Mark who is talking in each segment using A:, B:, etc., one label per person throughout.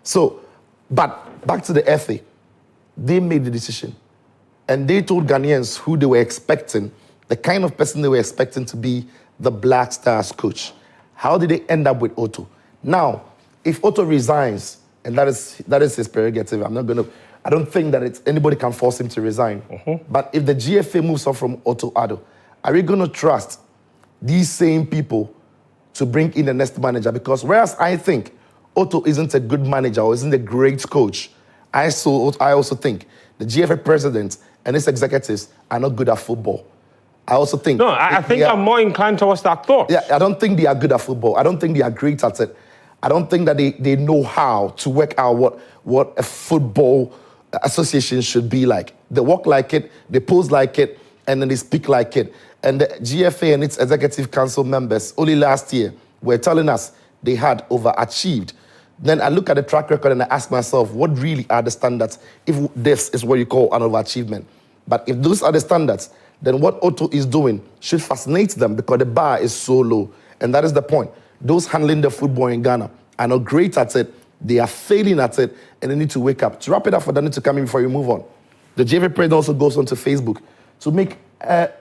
A: So, but back to the FA, they made the decision. And they told Ghanaians who they were expecting, the kind of person they were expecting to be the Black Stars coach. How did they end up with Otto? Now, if Otto resigns, and that is his prerogative, I don't think that anybody can force him to resign. But if the GFA moves on from Otto Addo, are we going to trust these same people to bring in the next manager? Because whereas I think Otto isn't a good manager or isn't a great coach, I also think the GFA president and his executives are not good at football. I also think...
B: No, I think I'm more inclined towards that thought.
A: Yeah, I don't think they are good at football. I don't think they are great at it. I don't think that they know how to work out what a football association should be like. They walk like it, they pose like it, and then they speak like it. And the GFA and its executive council members only last year were telling us they had overachieved. Then I look at the track record and I ask myself, what really are the standards if this is what you call an overachievement? But if those are the standards, then what Otto is doing should fascinate them because the bar is so low. And that is the point. Those handling the football in Ghana are not great at it. They are failing at it, and they need to wake up. To wrap it up for Danny to come in before you move on, the GFA president also goes onto Facebook to make a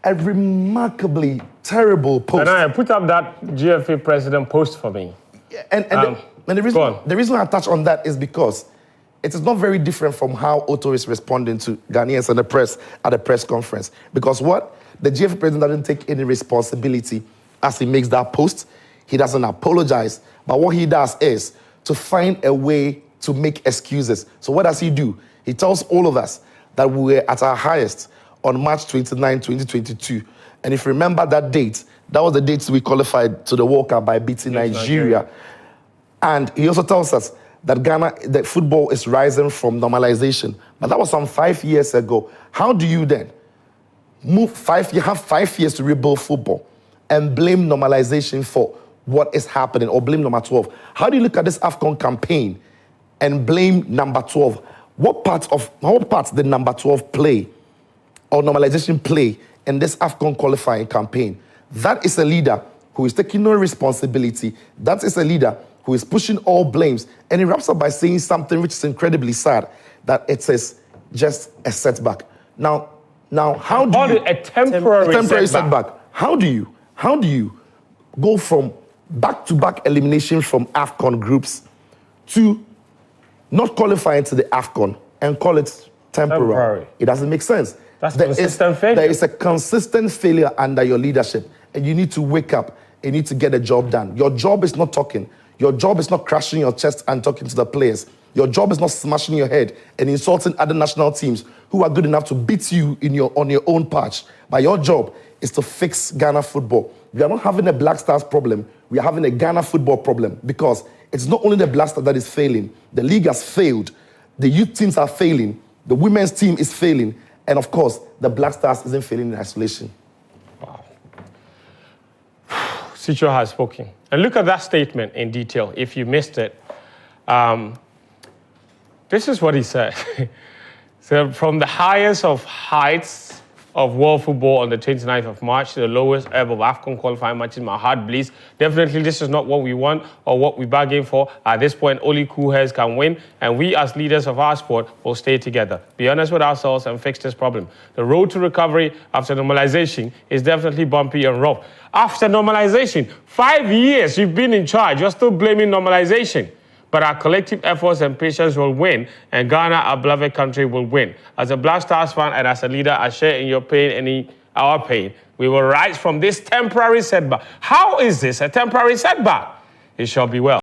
A: remarkably terrible post.
B: And I put up that GFA president post for me.
A: And the reason I touch on that is because it is not very different from how Otto is responding to Ghanaians and the press at the press conference. Because the GFA president doesn't take any responsibility as he makes that post. He doesn't apologize. But what he does is to find a way to make excuses. So what does he do? He tells all of us that we were at our highest on March 29, 2022. And if you remember that date, that was the date we qualified to the World Cup by beating Nigeria. And he also tells us that that football is rising from normalization. But that was some 5 years ago. How do you then you have 5 years to rebuild football and blame normalization for what is happening, or blame number 12? How do you look at this AFCON campaign and blame number 12? What part did number 12 play, or normalization play, in this AFCON qualifying campaign? That is a leader who is taking no responsibility. That is a leader who is pushing all blames. And he wraps up by saying something which is incredibly sad, that it is just a setback. Now, how do you...
B: A temporary
A: setback. How do you go from back-to-back elimination from AFCON groups to not qualifying to the AFCON and call it temporary? It doesn't make sense.
B: That's consistent failure.
A: There is a consistent failure under your leadership, and you need to wake up and you need to get the job done. Your job is not talking. Your job is not crashing your chest and talking to the players. Your job is not smashing your head and insulting other national teams who are good enough to beat you on your own patch. But your job is to fix Ghana football. We are not having a Black Stars problem. We are having a Ghana football problem, because it's not only the Black Stars that is failing. The league has failed. The youth teams are failing. The women's team is failing. And of course, the Black Stars isn't failing in isolation.
B: Wow. Sitso has spoken. And look at that statement in detail, if you missed it. This is what he said. So from the highest of heights of world football on the 29th of March to the lowest ebb of AFCON qualifying matches, my heart bleeds. Definitely, this is not what we want or what we bargained for. At this point, only cool heads can win, and we as leaders of our sport will stay together. Be honest with ourselves and fix this problem. The road to recovery after normalization is definitely bumpy and rough. After normalization, 5 years you've been in charge, you're still blaming normalization. But our collective efforts and patience will win, and Ghana, our beloved country, will win. As a Black Stars fan and as a leader, I share in your pain and in our pain. We will rise from this temporary setback. How is this a temporary setback? It shall be well.